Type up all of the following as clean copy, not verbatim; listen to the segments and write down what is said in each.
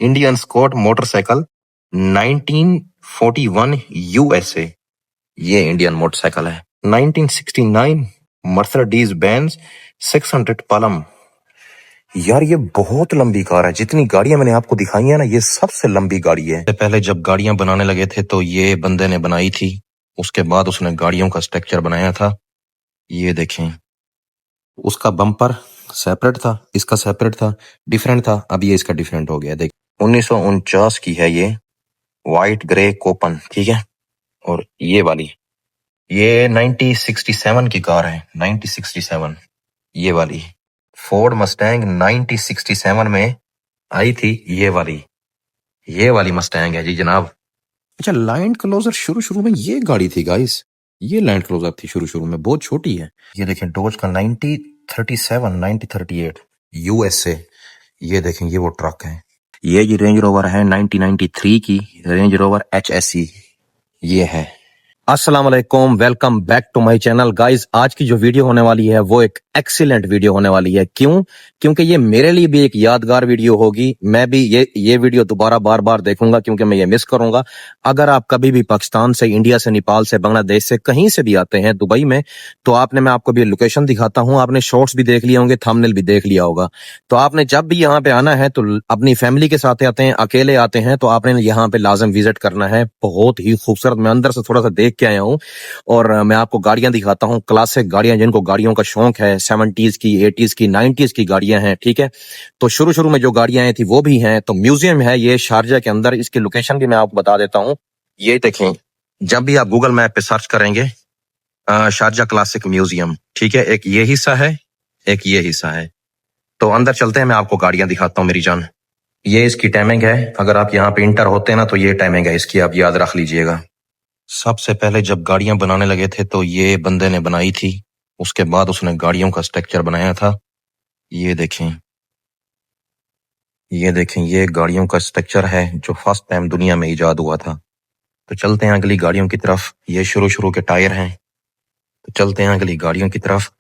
Indian Scout motorcycle 1941 USA, ये Indian motorcycle है। 1969 Mercedes Benz 600 पलम। यार ये बहुत लंबी कार है, जितनी गाड़ियां मैंने आपको दिखाई है ना, ये सबसे लंबी गाड़ी है। पहले जब गाड़ियां बनाने लगे थे तो ये बंदे ने बनाई थी, उसके बाद उसने गाड़ियों का स्ट्रक्चर बनाया था। ये देखें, उसका बम्पर सेपरेट था, इसका सेपरेट था, डिफरेंट था। अब ये इसका डिफरेंट हो गया। देख 1949 की है ये, व्हाइट ग्रे कोपन, ठीक है। और ये वाली ये 1967 की कार है, 1967 ये वाली। फोर्ड मस्टैंग 1967 में आई थी, ये वाली मस्टैंग है जी जनाब। अच्छा, लैंड क्लोजर शुरू में ये गाड़ी थी गाइस, ये लैंड क्लोजर थी शुरू में, बहुत छोटी है। ये देखें डोज का 1937 1938 यूएसए। ये देखें ये वो ट्रक है। ये जी रेंज रोवर है 1993 की, रेंज रोवर HSE ये है। अस्सलाम वालेकुम, welcome back to my channel guys. आज की जो वीडियो होने वाली है वो एक एक्सीलेंट वीडियो होने वाली है। क्यों? क्योंकि ये मेरे लिए भी एक यादगार वीडियो होगी। मैं भी ये वीडियो दोबारा बार बार देखूंगा क्योंकि मैं ये मिस करूंगा। अगर आप कभी भी पाकिस्तान से, इंडिया से, नेपाल से, बांग्लादेश से कहीं से भी आते हैं दुबई में, तो मैं आपको भी लोकेशन दिखाता हूँ। आपने शॉर्ट्स भी देख लिए होंगे, थंबनेल भी देख लिया होगा। तो आपने जब भी यहाँ पे आना है तो अपनी फैमिली के साथ आते हैं, अकेले आते हैं तो आपने यहाँ पे लाजम विजिट करना है। बहुत ही खूबसूरत, मैं अंदर से थोड़ा सा देख के आया हूँ और मैं आपको गाड़ियां दिखाता हूँ, क्लासिक गाड़ियां, जिनको गाड़ियों का शौक है। 70s की, 80s की, 90s की गाड़ियां हैं, ठीक है। तो शुरू में जो गाड़ियां आई थी वो भी हैं। तो म्यूजियम है ये शारजा के अंदर, इसकी लोकेशन भी मैं आपको बता देता हूँ। ये देखें, जब भी आप गूगल मैप पे सर्च करेंगे शारजा क्लासिक म्यूजियम, ठीक है, एक ये हिस्सा है, एक ये हिस्सा है। तो अंदर चलते हैं, मैं आपको गाड़ियां दिखाता हूँ मेरी जान। ये इसकी टाइमिंग है, अगर आप यहाँ पे इंटर होते हैं ना तो ये टाइमिंग है इसकी, आप याद रख लीजिएगा। सबसे पहले जब गाड़ियां बनाने लगे थे तो ये बंदे ने बनाई थी, उसके बाद उसने गाड़ियों का स्ट्रक्चर बनाया था। ये देखें, ये गाड़ियों का स्ट्रक्चर है जो फर्स्ट टाइम दुनिया में इजाद हुआ था। तो चलते हैं अगली गाड़ियों की तरफ। ये शुरू के टायर हैं, तो चलते हैं अगली गाड़ियों की तरफ।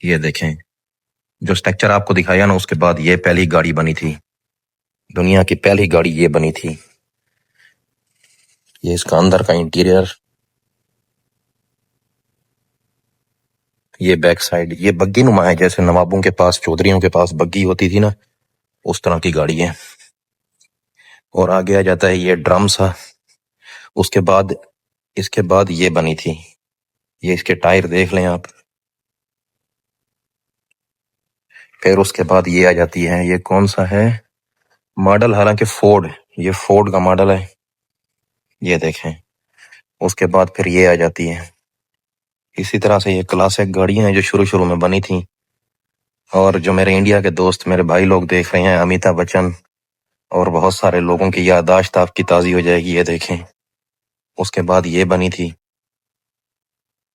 ये देखें, जो स्ट्रक्चर आपको दिखाया ना, उसके बाद ये पहली गाड़ी बनी थी, दुनिया की पहली गाड़ी ये बनी थी। ये इसका अंदर का इंटीरियर, ये बैक साइड, ये बग्गी नुमा है, जैसे नवाबों के पास, चौधरियों के पास बग्गी होती थी ना, उस तरह की गाड़ी है। और आगे आ जाता है ये ड्रम सा। उसके बाद इसके बाद ये बनी थी, ये इसके टायर देख लें आप। फिर उसके बाद ये आ जाती है, ये कौन सा है मॉडल, हालांकि फोर्ड, ये फोर्ड का मॉडल है, ये देखें। उसके बाद फिर ये आ जाती है। इसी तरह से ये क्लासिक गाड़ियां हैं जो शुरू में बनी थी। और जो मेरे इंडिया के दोस्त, मेरे भाई लोग देख रहे हैं, अमिताभ बच्चन और बहुत सारे लोगों की याददाश्त आपकी ताज़ी हो जाएगी। ये देखें, उसके बाद ये बनी थी।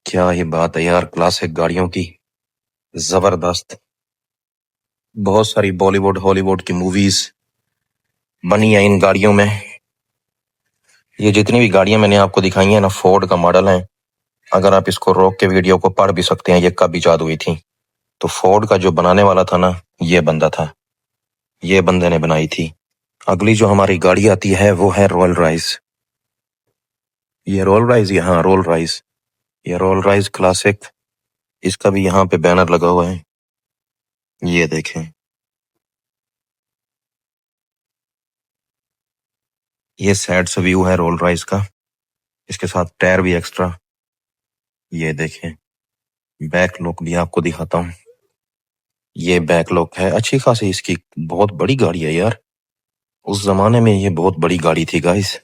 क्या ये बात है यार, क्लासिक गाड़ियों की, जबरदस्त। बहुत सारी बॉलीवुड हॉलीवुड की मूवीज बनी है इन गाड़ियों में। ये जितनी भी गाड़ियां मैंने आपको दिखाई हैं ना, फोर्ड का मॉडल है। अगर आप इसको रोक के वीडियो को पढ़ भी सकते हैं, ये कब इजाद हुई थी। तो फोर्ड का जो बनाने वाला था ना, ये बंदा था, ये बंदे ने बनाई थी। अगली जो हमारी गाड़ी आती है वो है रोल राइस। ये रोल राइस, यहाँ रोल राइस, ये रोल राइस क्लासिक, इसका भी यहाँ पे बैनर लगा हुआ है, ये देखें। ये साइड से व्यू है रोल राइस का, इसके साथ टायर भी एक्स्ट्रा। ये देखें, बैक लुक भी आपको दिखाता हूँ। ये बैक लुक है अच्छी खासी इसकी, बहुत बड़ी गाड़ी है यार, उस जमाने में ये बहुत बड़ी गाड़ी थी गाइस।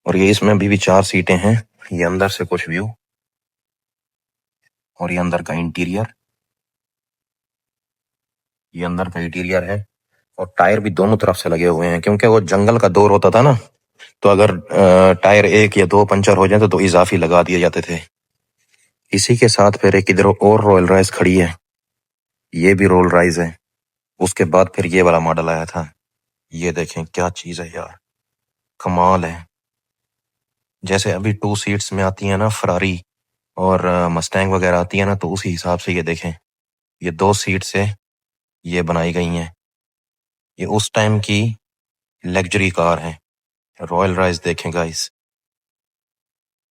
और ये इसमें अभी भी 4 सीटें हैं। ये अंदर से कुछ व्यू, और ये अंदर का इंटीरियर, ये अंदर का इंटीरियर है। और टायर भी दोनों तरफ से लगे हुए हैं, क्योंकि वो जंगल का दौर होता था ना, तो अगर टायर 1 या 2 पंचर हो जाते तो इजाफी लगा दिए जाते थे। इसी के साथ फिर एक इधर और रॉयल राइस खड़ी है, ये भी रोल राइस है। उसके बाद फिर ये वाला मॉडल आया था। ये देखें क्या चीज है यार, कमाल है। जैसे अभी 2 सीट्स में आती है ना फरारी और मस्टैंग वगैरह आती है ना, तो उसी हिसाब से ये देखें, ये 2 सीट से ये बनाई गई हैं। ये उस टाइम की लग्जरी कार है। रॉयल राइस देखें गाइस,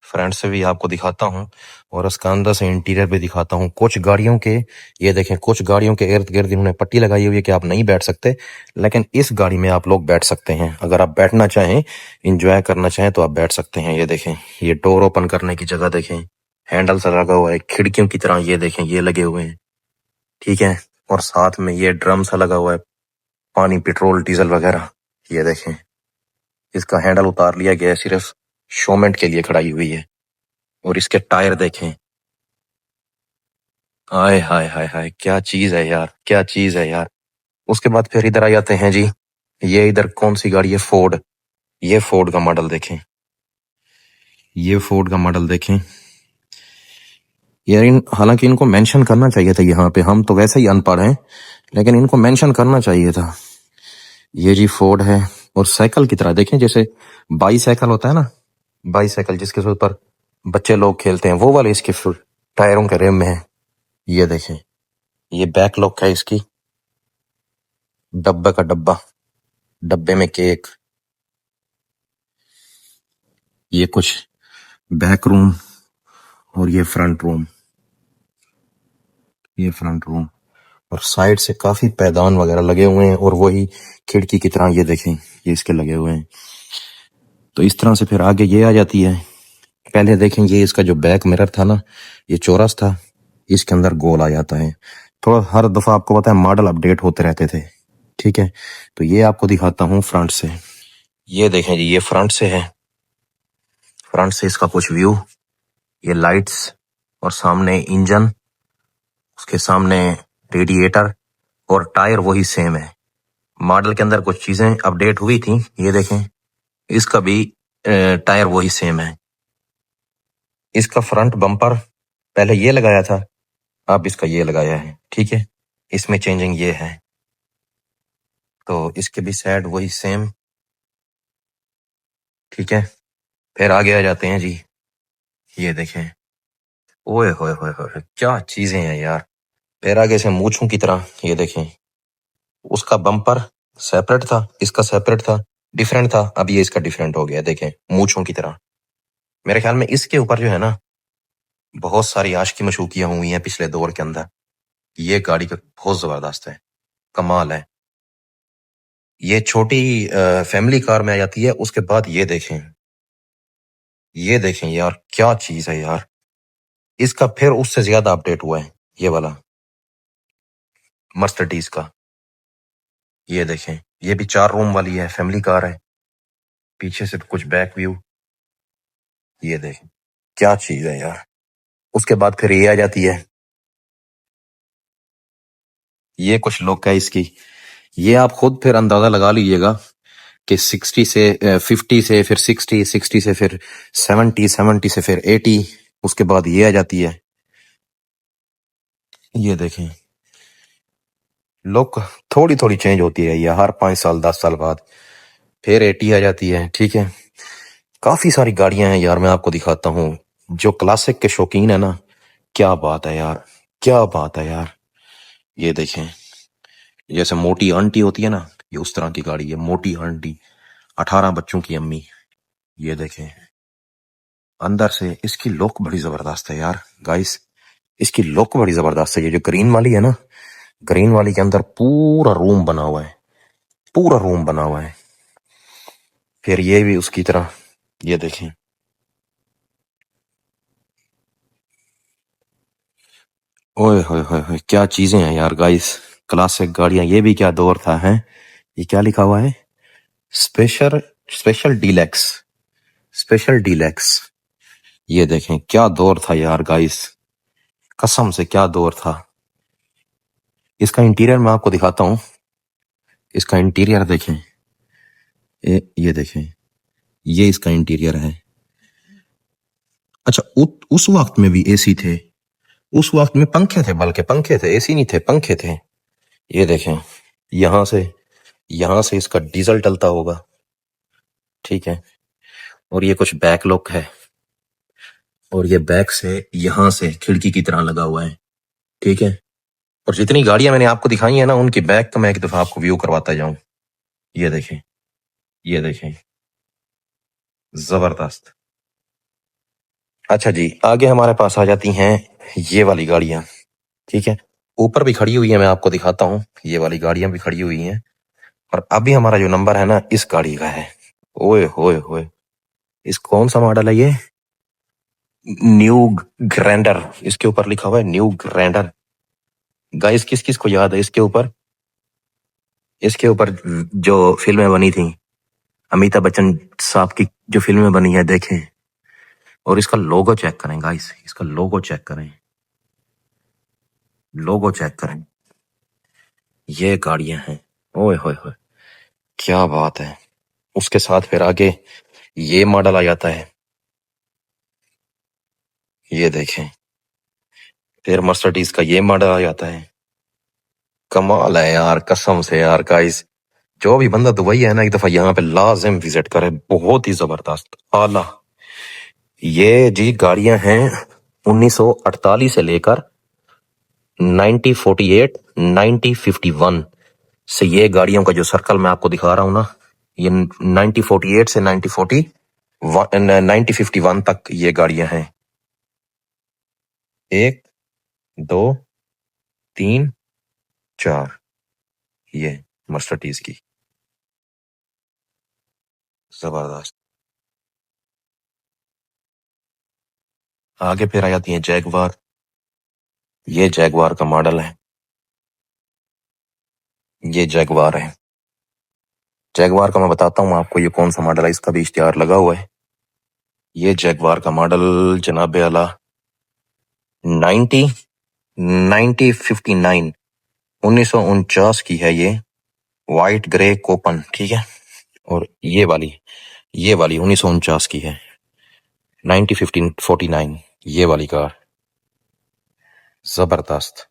फ्रंट से भी आपको दिखाता हूँ और उसका अंदर से इंटीरियर भी दिखाता हूँ। कुछ गाड़ियों के, ये देखें, कुछ गाड़ियों के इर्द गिर्द इन्होंने पट्टी लगाई हुई है कि आप नहीं बैठ सकते, लेकिन इस गाड़ी में आप लोग बैठ सकते हैं। अगर आप बैठना चाहें, इंजॉय करना चाहें तो आप बैठ सकते हैं। ये देखें, ये डोर ओपन करने की जगह देखें, हैंडल सा लगा हुआ है खिड़कियों की तरह, ये देखें ये लगे हुए हैं, ठीक है। और साथ में ये ड्रम सा लगा हुआ है, पानी पेट्रोल डीजल वगैरह। ये देखें, इसका हैंडल उतार लिया गया है, सिर्फ शोमेंट के लिए खड़ाई हुई है। और इसके टायर देखें, हाय हाय हाय हाय, क्या चीज है यार, क्या चीज है यार। उसके बाद फिर इधर आ जाते हैं जी, ये इधर कौन सी गाड़ी है, फोर्ड। ये फोर्ड का मॉडल देखें, ये फोर्ड का मॉडल देखें यार। हालांकि इनको मेंशन करना चाहिए था यहाँ पे, हम तो वैसे ही अनपढ़ हैं, लेकिन इनको मेंशन करना चाहिए था। ये जी फोर्ड है। और साइकिल की तरह देखें, जैसे बाई साइकिल होता है ना, बाई साइकिल जिसके ऊपर बच्चे लोग खेलते हैं, वो वाले इसके टायरों के रिम में है। ये देखें, ये बैक लॉक है इसकी, डब्बे का डब्बा, डब्बे में केक। ये कुछ बैक रूम और ये फ्रंट रूम, ये फ्रंट रूम। और साइड से काफी पैदान वगैरह लगे हुए हैं, और वही खिड़की की तरह ये देखें, ये इसके लगे हुए हैं। तो इस तरह से फिर आगे ये आ जाती है। पहले देखें, ये इसका जो बैक मिरर था ना, ये चौरस था, इसके अंदर गोल आ जाता है। थोड़ा हर दफा आपको पता है मॉडल अपडेट होते रहते थे, ठीक है। तो ये आपको दिखाता हूँ फ्रंट से। ये देखें जी, ये फ्रंट से है, फ्रंट से इसका कुछ व्यू। ये लाइट्स और सामने इंजन, उसके सामने रेडिएटर, और टायर वही सेम है। मॉडल के अंदर कुछ चीजें अपडेट हुई थी, ये देखें, इसका भी टायर वही सेम है। इसका फ्रंट बम्पर पहले ये लगाया था, अब इसका ये लगाया है, ठीक है। इसमें चेंजिंग ये है। तो इसके भी साइड वही सेम, ठीक है। फिर आगे आ जाते हैं जी, ये देखें, ओए होए होए होए, क्या चीजें हैं यार। फिर आगे से मूंछों की तरह, ये देखें, उसका बम्पर सेपरेट था, इसका सेपरेट था, डिफरेंट था, अब ये इसका डिफरेंट हो गया, देखें मूंछों की तरह। मेरे ख्याल में इसके ऊपर जो है ना, बहुत सारी आशिकी मशूकियां हुई हैं पिछले दौर के अंदर। ये गाड़ी का बहुत जबरदस्त है, कमाल है। ये छोटी फैमिली कार में आ जाती है। उसके बाद ये देखें, ये देखें यार, क्या चीज है यार। इसका फिर उससे ज्यादा अपडेट हुआ है, ये वाला मर्सिडीज का। ये देखें, ये भी 4 रूम वाली है, फैमिली कार है। पीछे से कुछ बैक व्यू, ये देखें, क्या चीज है यार। उसके बाद फिर ये आ जाती है, ये कुछ लुक है इसकी। ये आप खुद फिर अंदाजा लगा लीजिएगा कि 60 से 50 से फिर 60, 60 से फिर 70, 70 से फिर 80। उसके बाद ये आ जाती है, ये देखें, लुक थोड़ी थोड़ी चेंज होती है ये हर 5 साल 10 साल बाद। फिर 80 आ जाती है, ठीक है। काफी सारी गाड़ियां हैं यार, मैं आपको दिखाता हूँ। जो क्लासिक के शौकीन है ना, क्या बात है यार, क्या बात है यार। ये देखें, जैसे मोटी आंटी होती है ना, ये उस तरह की गाड़ी है, मोटी आंटी, 18 बच्चों की अम्मी। ये देखें, अंदर से इसकी लुक बड़ी जबरदस्त है यार गाइस, इसकी लुक बड़ी जबरदस्त है। ये जो ग्रीन वाली है ना, ग्रीन वाली के अंदर पूरा रूम बना हुआ है, पूरा रूम बना हुआ है। फिर ये भी उसकी तरह, ये देखें, ओए होए होए होए, क्या चीजें हैं यार गाइस। क्लासिक गाड़ियां, ये भी क्या दौर था है। ये क्या लिखा हुआ है, special, special deluxe, special deluxe. ये देखें, क्या दौर था यार गाइस, कसम से क्या दौर था। इसका इंटीरियर मैं आपको दिखाता हूँ, इसका इंटीरियर देखें, ये देखें, ये इसका इंटीरियर है। अच्छा, उस वक्त में भी एसी थे, उस वक्त में पंखे थे, बल्कि पंखे थे, एसी नहीं थे, पंखे थे। ये देखें, यहां से इसका डीजल डलता होगा, ठीक है। और ये कुछ बैक लुक है, और ये बैक से यहां से खिड़की की तरह लगा हुआ है, ठीक है। और जितनी गाड़ियां मैंने आपको दिखाई है ना, उनकी बैक का मैं एक दफा आपको व्यू करवाता जाऊं। ये देखें, ये देखें, जबरदस्त। अच्छा जी, आगे हमारे पास आ जाती हैं ये वाली गाड़ियां। ठीक है, ऊपर भी खड़ी हुई है, मैं आपको दिखाता हूँ, ये वाली गाड़ियां भी खड़ी हुई हैं। और अभी हमारा जो नंबर है ना, इस गाड़ी का है। ओए होए होए, इस कौन सा मॉडल है ये? न्यू ग्रैंडर, इसके ऊपर लिखा हुआ है न्यू ग्रैंडर। गाइस, किस किस को याद है इसके ऊपर? इसके ऊपर जो फिल्में बनी थी, अमिताभ बच्चन साहब की जो फिल्में बनी है, देखें। और इसका लोगो चेक करें गाइस, इसका लोगो चेक करें, लोगो चेक करें। ये गाड़ियां हैं, ओए होए होए, क्या बात है। उसके साथ फिर आगे ये मॉडल आ जाता है, ये देखें। फिर मर्सिडीज का ये मॉडल आ जाता है। कमाल है यार, कसम से यार गाइस, जो भी बंदा दुबई है ना, एक दफा यहाँ पे लाजिम विजिट करे, बहुत ही जबरदस्त आला। ये जी गाड़ियां हैं 1948 से लेकर 1948 1951 से। ये गाड़ियों का जो सर्कल मैं आपको दिखा रहा हूं ना, ये 1948 से 1951 तक ये गाड़ियां हैं। 1 2 3 4, ये मर्सिडीज की, जबरदस्त। आगे फिर आ जाती है जैगवार। ये जैगवार का मॉडल है, ये जैगवार है। जैगवार का मैं बताता हूँ आपको, ये कौन सा मॉडल है, इसका भी इश्तिहार लगा हुआ है। ये जैगवार का मॉडल जनाबे आला 90 1959 1949 की है ये, वाइट ग्रे कोपन। ठीक है, और ये वाली 1949 की है, 1949, ये वाली कार, जबरदस्त।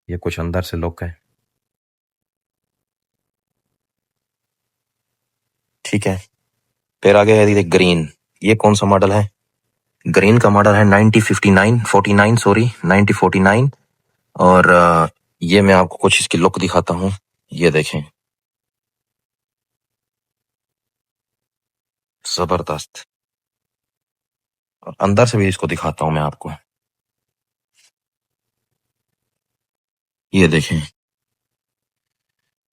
ये कुछ अंदर से लुक है। ठीक है, फिर आगे है ये ग्रीन। ये कौन सा मॉडल है? ग्रीन का मॉडल है 1959 49 सॉरी 1949। और ये मैं आपको कुछ इसकी लुक दिखाता हूँ, ये देखें, जबरदस्त। और अंदर से भी इसको दिखाता हूं मैं आपको, ये देखें,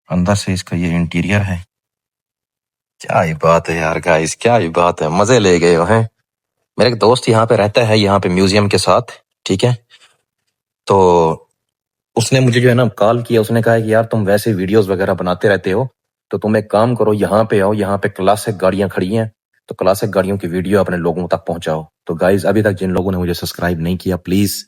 अंदर से इसका ये इंटीरियर है। क्या ही बात है यार गाइस, क्या ही बात है, मजे ले गए हो हैं। मेरा एक दोस्त यहाँ पे रहता है, यहाँ पे म्यूजियम के साथ। ठीक है, तो उसने मुझे जो है ना कॉल किया, उसने कहा कि यार तुम वैसे वीडियोस वगैरह बनाते रहते हो, तो तुम एक काम करो, यहाँ पे आओ, यहाँ पे क्लासिक गाड़ियां खड़ी हैं, तो क्लासिक गाड़ियों की वीडियो अपने लोगों तक पहुंचाओ। तो गाइस, अभी तक जिन लोगों ने मुझे सब्सक्राइब नहीं किया, please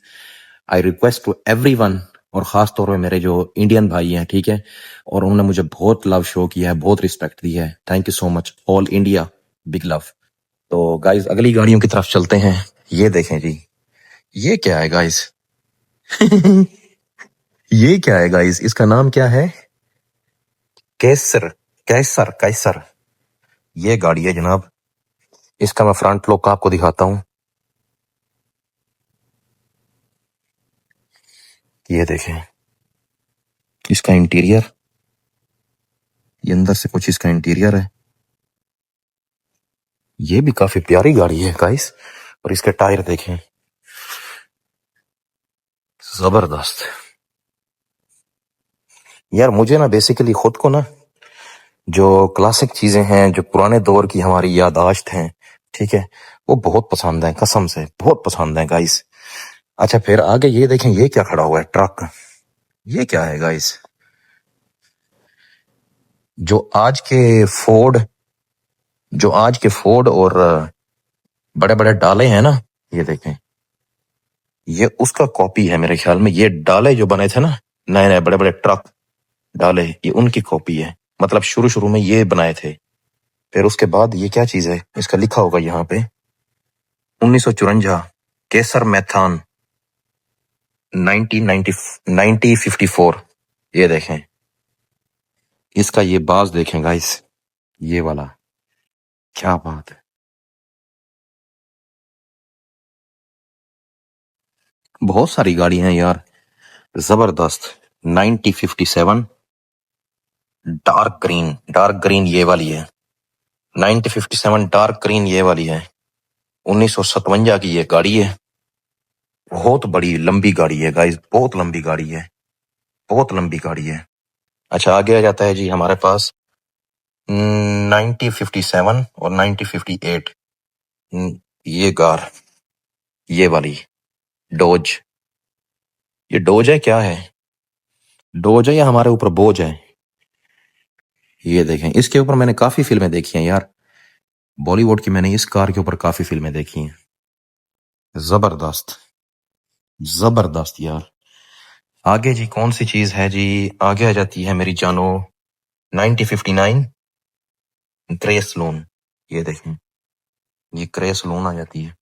I request to everyone, और खास तौर पे मेरे जो इंडियन भाई हैं, ठीक है, और उन्होंने मुझे बहुत लव शो किया है, बहुत रिस्पेक्ट दी है, thank you so much, all India, big love. तो गाइस, अगली गाड़ियों की तरफ चलते हैं। ये देखें जी, ये क्या है गाइस? ये क्या है गाइस, इसका नाम क्या है? कैसर, कैसर कैसर, ये गाड़ी है जनाब। इसका मैं फ्रंट लुक आपको दिखाता हूं, ये देखें इसका इंटीरियर, ये अंदर से कुछ इसका इंटीरियर है। ये भी काफी प्यारी गाड़ी है गाइस, और इसके टायर देखें, जबरदस्त। यार मुझे ना बेसिकली खुद को ना, जो क्लासिक चीजें हैं, जो पुराने दौर की हमारी याददाश्त हैं, ठीक है, वो बहुत पसंद है, कसम से बहुत पसंद है गाइस। अच्छा, फिर आगे ये देखें, ये क्या खड़ा हुआ है, ट्रक। ये क्या है गाइस? जो आज के फोर्ड जो आज के फोर्ड और बड़े बड़े डाले हैं ना, ये देखें, ये उसका कॉपी है मेरे ख्याल में। ये डाले जो बने थे ना, नए नए बड़े बड़े ट्रक डाले, ये उनकी कॉपी है। मतलब शुरू शुरू में ये बनाए थे, फिर उसके बाद ये क्या चीज है, इसका लिखा होगा यहाँ पे 1954 केसर मैथान 1990 1954। ये देखें, इसका ये बाज देखें गाइस, ये वाला, क्या बात है। बहुत सारी गाड़ी हैं यार, जबरदस्त। 1957 डार्क ग्रीन, डार्क ग्रीन ये वाली है। 1957 डार्क ग्रीन ये वाली है। 1957 की ये गाड़ी है। बहुत बड़ी लंबी गाड़ी है गाइस, बहुत लंबी गाड़ी है, बहुत लंबी गाड़ी है। अच्छा, आगे आ जाता है जी हमारे पास 1957 और 1958। ये कार, ये वाली डोज। ये डोज है क्या है? डोज है या हमारे ऊपर बोझ है? ये देखें, इसके ऊपर मैंने काफी फिल्में देखी हैं यार, बॉलीवुड की मैंने इस कार के ऊपर काफी फिल्में देखी हैं। जबरदस्त, जबरदस्त यार। आगे जी कौन सी चीज है जी? आगे आ जाती है मेरी जानो 1959 ग्रे सलून। ये देखें, ये ग्रे सलून आ जाती है।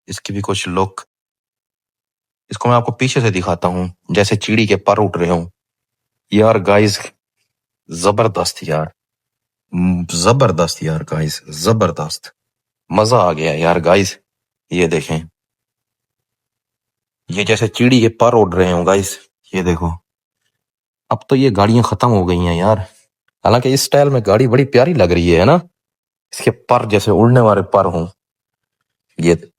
इसकी भी कुछ लुक, इसको मैं आपको पीछे से दिखाता हूँ जैसे चिड़ी के पर उठ रहे हों। यार गाइस, जबरदस्त यार, जबरदस्त यार गाइस, जबरदस्त, मजा आ गया यार गाइस। ये देखें, ये जैसे चिड़ी के पर उड़ रहे हो गाइस। ये देखो, अब तो ये गाड़ियां खत्म हो गई हैं यार। हालांकि इस स्टाइल में गाड़ी बड़ी प्यारी लग रही है ना, इसके पर जैसे उड़ने वाले पर हों। ये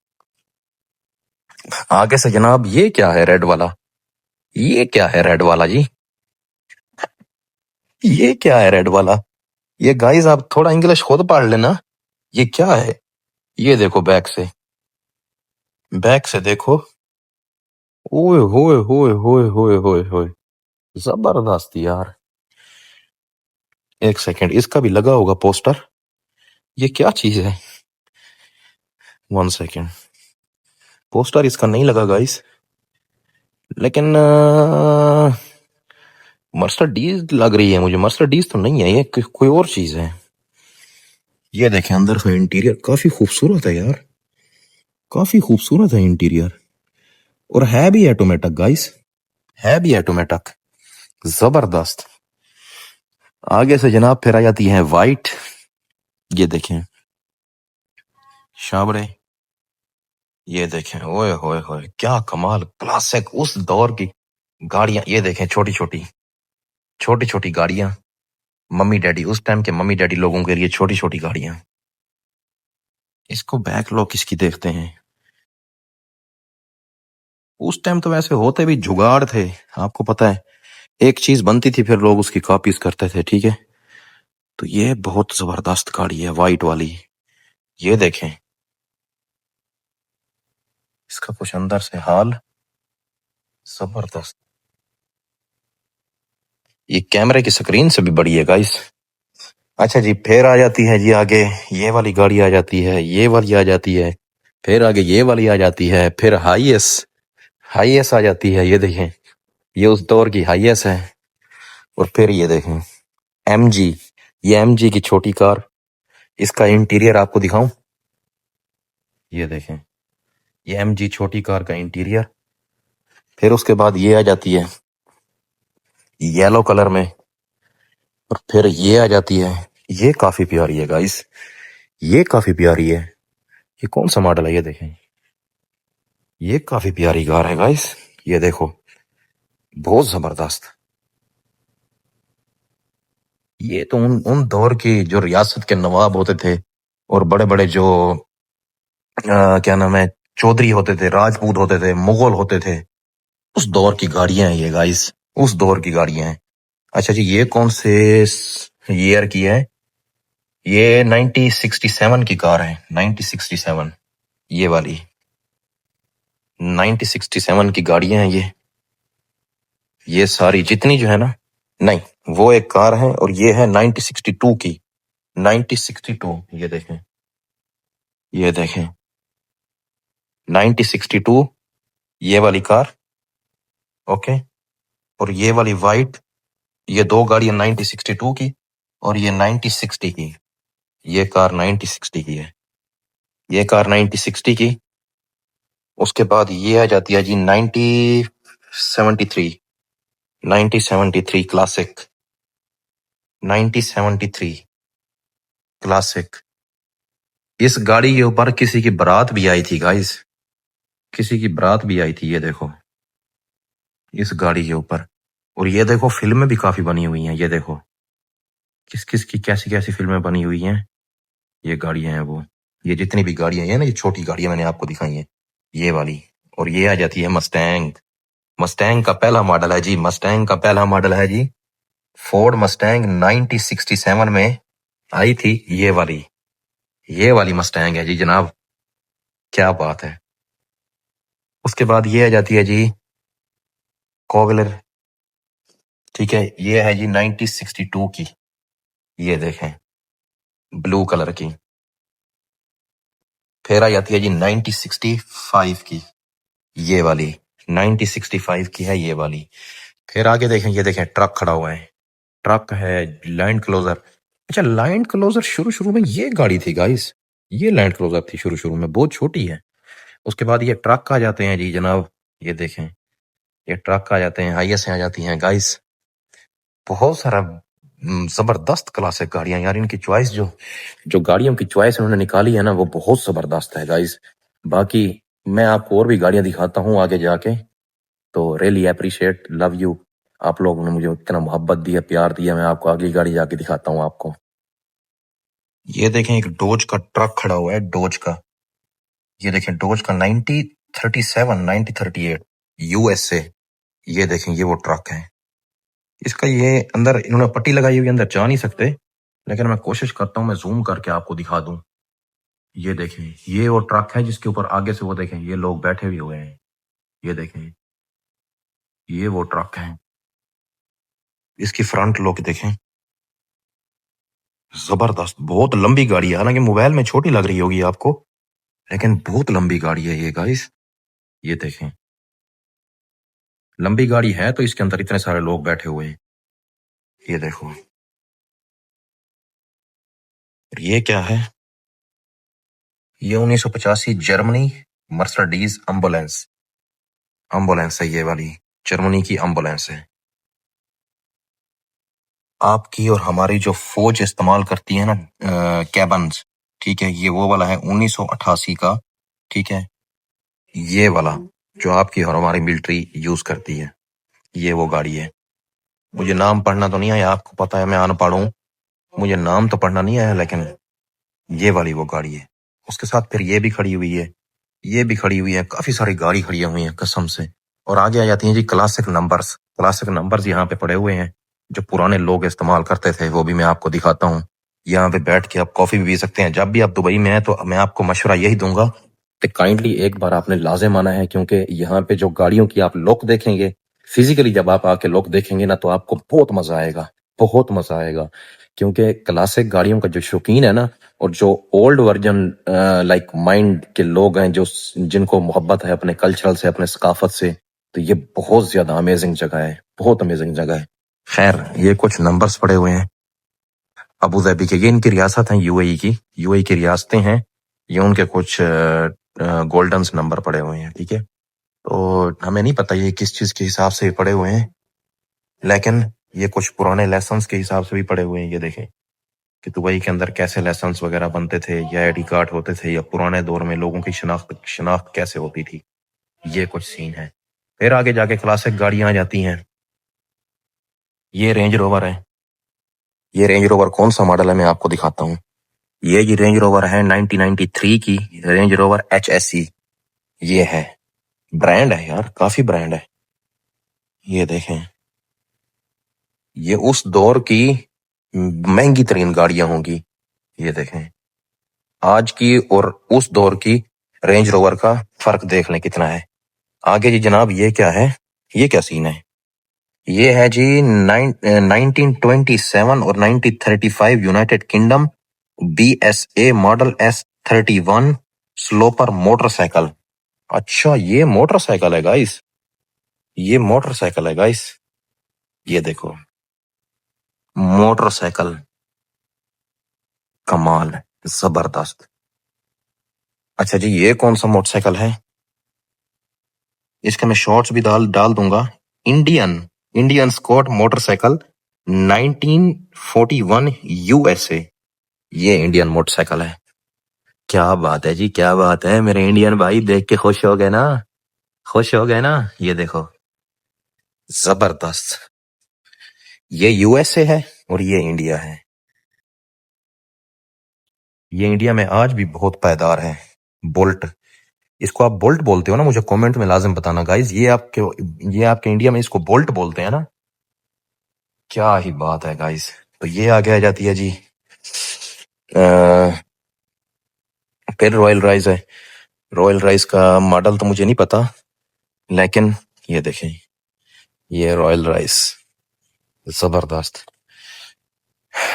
आगे से जनाब, ये क्या है रेड वाला? ये क्या है रेड वाला जी? ये क्या है रेड वाला? ये गाइस आप थोड़ा इंग्लिश खुद पढ़ लेना। ये क्या है? ये देखो बैक से, बैक से देखो। ओए होए होए होए होए होए होए, जबरदस्त यार। एक सेकंड, इसका भी लगा होगा पोस्टर। ये क्या चीज है? 1 सेकंड, पोस्टर इसका नहीं लगा गाइस, लेकिन मर्सिडीज लग रही है मुझे। मर्सिडीज तो नहीं है ये, कोई और चीज है। ये देखें, अंदर से इंटीरियर काफी खूबसूरत है यार, काफी खूबसूरत है इंटीरियर। और है भी ऑटोमेटिक गाइस, है भी ऑटोमेटिक, जबरदस्त। आगे से जनाब फिर आ जाती है वाइट। ये देखें शाबरे, ये देखें, ओए होए होए, क्या कमाल, क्लासिक उस दौर की गाड़ियां। ये देखें, छोटी छोटी, छोटी छोटी गाड़ियां, मम्मी डैडी, उस टाइम के मम्मी डैडी लोगों के लिए छोटी छोटी गाड़ियां। इसको बैकलॉक इसकी देखते हैं। उस टाइम तो वैसे होते भी जुगाड़ थे, आपको पता है, एक चीज बनती थी फिर लोग उसकी कॉपीज करते थे, ठीक है। तो ये बहुत जबरदस्त गाड़ी है वाइट वाली। ये देखें, इसका कुछ अंदर से हाल जबरदस्त। ये कैमरे की स्क्रीन से भी बड़ी है गाइस। अच्छा जी, फिर आ जाती है जी आगे, ये वाली गाड़ी आ जाती है, ये वाली आ जाती है, फिर आगे ये वाली आ जाती है, फिर हाईएस, हाईएस आ जाती है। ये देखें, ये उस दौर की हाईएस है। और फिर ये देखें एमजी, ये एमजी की छोटी कार। इसका इंटीरियर आपको दिखाऊं, ये देखें, ये एमजी छोटी कार का इंटीरियर। फिर उसके बाद ये आ जाती है येलो कलर में, और फिर ये आ जाती है, ये काफी प्यारी है गाइस, ये काफी प्यारी है। ये कौन सा मॉडल है? ये देखें, ये काफी प्यारी कार है गाइस। ये देखो, बहुत जबरदस्त। ये तो उन दौर की जो रियासत के नवाब होते थे और बड़े बड़े जो क्या नाम है, चौधरी होते थे, राजपूत होते थे, मुगल होते थे, उस दौर की गाड़ियां हैं ये गाइस, उस दौर की गाड़ियां हैं। अच्छा जी, ये कौन से ईयर की है? ये 1967 की कार है, 1967, ये वाली 1967 की गाड़ियां हैं ये सारी जितनी जो है ना। नहीं, वो एक कार है और ये है 1962 की, 1962। ये देखें, ये देखें 1962, ये वाली कार, ओके। और ये वाली वाइट, ये दो गाड़ियां 1962 की और ये 1960 की। ये कार 1960 की है, ये कार 1960 की। उसके बाद ये आ जाती है जी 1973, 1973 क्लासिक, 1973 क्लासिक। इस गाड़ी के ऊपर किसी की बारात भी आई थी गाइस, किसी की बारात भी आई थी, ये देखो, इस गाड़ी के ऊपर। और ये देखो, फिल्में भी काफी बनी हुई हैं, ये देखो। किस किस की कैसी कैसी फिल्में बनी हुई हैं। ये गाड़ियां हैं वो, ये जितनी भी गाड़ियां हैं ना, ये छोटी गाड़ियां मैंने आपको दिखाई हैं, ये वाली। और ये आ जाती है मस्टैंग। मस्टैंग का पहला मॉडल है जी, मस्टैंग का पहला मॉडल है जी। फोर्ड मस्टैंग 1967 में आई थी ये वाली मस्टैंग है जी जनाब। क्या बात है। उसके बाद ये आ जाती है जी कोगलर। ठीक है, ये है जी 1962 की, ये देखें, ब्लू कलर की। फिर आ जाती है जी 1965 की, ये वाली 1965 की है ये वाली। फिर आगे देखें, ये देखें ट्रक खड़ा हुआ है, ट्रक है लैंड क्लोजर। अच्छा, लैंड क्लोजर शुरू शुरू में ये गाड़ी थी गाइस, ये लैंड क्लोजर थी शुरू शुरू में, बहुत छोटी है। उसके बाद ये ट्रक आ जाते हैं जी जनाब, ये देखें, ये ट्रक आ जाते हैं, हाईएस आ जाती हैं गाइस। बहुत सारा जबरदस्त क्लासिक गाड़ियां यार। इनकी चॉइस जो जो गाड़ियों की चॉइस उन्होंने निकाली है ना, वो बहुत जबरदस्त है गाइस। बाकी मैं आपको और भी गाड़ियां दिखाता हूँ आगे जाके। तो रियली अप्रिशिएट, लव यू, आप लोगों ने मुझे इतना मोहब्बत दिया, प्यार दिया। मैं आपको अगली गाड़ी जाके दिखाता हूँ आपको। ये देखें, एक डोज का ट्रक खड़ा हुआ है, डोज का। ये देखें डोज का 1937 1938 यूएसए। ये देखें, ये वो ट्रक है। इसका ये अंदर इन्होंने पट्टी लगाई हुई, अंदर जा नहीं सकते, लेकिन मैं कोशिश करता हूँ मैं जूम करके आपको दिखा दूं। ये देखें, ये वो ट्रक है जिसके ऊपर आगे से वो देखें ये लोग बैठे भी हुए हैं। ये देखें, ये वो ट्रक है। इसकी फ्रंट लुक देखें, जबरदस्त, बहुत लंबी गाड़ी है। हालांकि मोबाइल में छोटी लग रही होगी आपको, लेकिन बहुत लंबी गाड़ी है ये गाइस। ये देखें, लंबी गाड़ी है तो इसके अंदर इतने सारे लोग बैठे हुए हैं। ये देखो, और ये क्या है, ये 1985 जर्मनी मर्सिडीज एम्बुलेंस। एम्बुलेंस है ये वाली, जर्मनी की एम्बुलेंस है। आपकी और हमारी जो फौज इस्तेमाल करती है ना कैबन्स, ठीक है, ये वो वाला है 1988 का। ठीक है, ये वाला जो आपकी और हमारी मिलिट्री यूज करती है, ये वो गाड़ी है। मुझे नाम पढ़ना तो नहीं आया, आपको पता है मैं अनपढ़ हूँ, मुझे नाम तो पढ़ना नहीं आया, लेकिन ये वाली वो गाड़ी है। उसके साथ फिर ये भी खड़ी हुई है, ये भी खड़ी हुई है, काफी सारी गाड़ी खड़ी हुई है कसम से। और आगे आ जाती हैं जी क्लासिक नंबर्स। क्लासिक नंबर्स यहाँ पे पड़े हुए हैं, जो पुराने लोग इस्तेमाल करते थे, वो भी मैं आपको दिखाता हूँ। यहाँ पे बैठ के आप कॉफी भी पी सकते हैं। जब भी आप दुबई में हैं तो मैं आपको मशवरा यही दूंगा कि काइंडली एक बार आपने लाजिम आना है, क्योंकि यहाँ पे जो गाड़ियों की आप लुक देखेंगे, फिजिकली जब आप आके लुक देखेंगे ना, तो आपको बहुत मजा आएगा, बहुत मजा आएगा। क्योंकि क्लासिक गाड़ियों का जो शौकीन है ना, और जो ओल्ड वर्जन लाइक माइंड के लोग हैं, जो जिनको मोहब्बत है अपने कल्चरल से, अपने सकाफत से, तो ये बहुत ज्यादा अमेजिंग जगह है, बहुत अमेजिंग जगह है। खैर, ये कुछ नंबर्स पड़े हुए हैं अबू धाबी के, ये इनकी रियासत हैं, यूएई की, यूएई की रियासतें हैं। ये उनके कुछ गोल्डन नंबर पड़े हुए हैं। ठीक है, तो हमें नहीं पता ये किस चीज के हिसाब से पड़े हुए हैं, लेकिन ये कुछ पुराने लेसन्स के हिसाब से भी पड़े हुए हैं। ये देखें कि दुबई के अंदर कैसे लेसन्स वगैरह बनते थे, या आईडी कार्ड होते थे, या पुराने दौर में लोगों की शनाख्त कैसे होती थी, ये कुछ सीन है। फिर आगे जाके क्लासिक गाड़ियां आ जाती हैं। ये रेंज रोवर है। ये रेंज रोवर कौन सा मॉडल है मैं आपको दिखाता हूँ। ये रेंज रोवर है 1993 की, रेंज रोवर HSE। ये है, ब्रांड है यार, काफी ब्रांड है। ये देखें, ये उस दौर की महंगी तरीन गाड़ियां होंगी। ये देखें, आज की और उस दौर की रेंज रोवर का फर्क देख लें कितना है। आगे जी जनाब, ये क्या है, ये क्या सीन है। ये है जी 1927 और 1935 United Kingdom BSA model S31 sloper motorcycle. अच्छा, ये मोटरसाइकिल है गाइस, ये मोटरसाइकिल है गाइस। ये देखो, मोटरसाइकिल, कमाल है, जबरदस्त। अच्छा जी, ये कौन सा मोटरसाइकिल है, इसके मैं शॉर्ट्स भी डाल डाल दूंगा। Indian Indian Scout motorcycle 1941 USA. ये इंडियन मोटरसाइकिल है। क्या बात है जी, क्या बात है, मेरे इंडियन भाई देख के खुश हो गए ना, खुश हो गए ना। ये देखो, जबरदस्त। ये यूएसए है और ये इंडिया है। ये इंडिया में आज भी बहुत पायदार है। बोल्ट, इसको आप बोल्ट बोलते हो ना? मुझे कमेंट में लाजिम बताना गाइज, ये आपके इंडिया में इसको बोल्ट बोलते हैं ना? क्या ही बात है गाइज। तो ये आगे आ जाती है जी। अ, फिर रॉयल राइस है। रॉयल राइस का मॉडल तो मुझे नहीं पता, लेकिन ये देखें, ये रॉयल राइस जबरदस्त।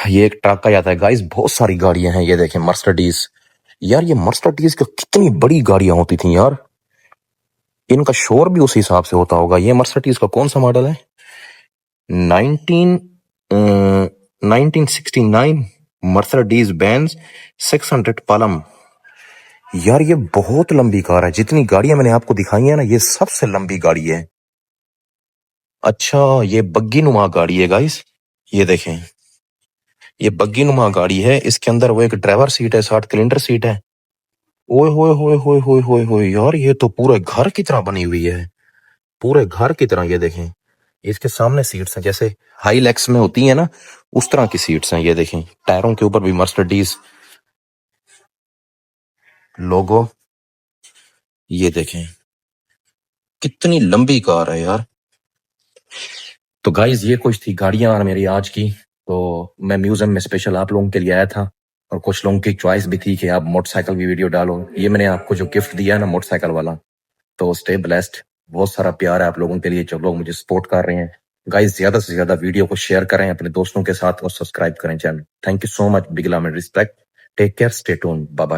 ये एक ट्रक का जाता है गाइस, बहुत सारी गाड़ियां हैं। ये देखें मर्सिडीज, यार ये मर्सिडीज की कितनी बड़ी गाड़ियां होती थी यार, इनका शोर भी उस हिसाब से होता होगा। ये मर्सिडीज का कौन सा मॉडल है? 19 1969 मर्सिडीज बेंज 600 पलम। यार ये बहुत लंबी कार है, जितनी गाड़ियां मैंने आपको दिखाई है ना, ये सबसे लंबी गाड़ी है। अच्छा, ये बग्गी नुमा गाड़ी है गाइस, ये देखें, ये बग्गी नुमा गाड़ी है। इसके अंदर वो एक ड्राइवर सीट है, 60 सिलेंडर सीट है। ओए होए होए होए होए होए होए यार, ये तो पूरे घर की तरह बनी हुई है, पूरे घर की तरह। ये देखें, इसके सामने सीट्स हैं जैसे हाई लैक्स में होती है ना, उस तरह की सीट्स हैं। ये देखें, टायरों के ऊपर भी मर्सिडीज लोगो। ये देखें, कितनी लंबी कार है यार। तो गाइज ये कुछ थी गाड़ियां मेरी आज की। तो मैं म्यूजियम में स्पेशल आप लोगों के लिए आया था, और कुछ लोगों की चॉइस भी थी कि आप मोटरसाइकिल की वीडियो डालो। ये मैंने आपको जो गिफ्ट दिया है ना मोटरसाइकिल वाला, तो स्टे ब्लेस्ड। बहुत सारा प्यार है आप लोगों के लिए जो लोग मुझे सपोर्ट कर रहे हैं। गाइस ज्यादा से ज्यादा वीडियो को शेयर करें अपने दोस्तों के साथ और सब्सक्राइब करें channel. Thank you so much, big love and respect. Take care, stay tuned, bye bye.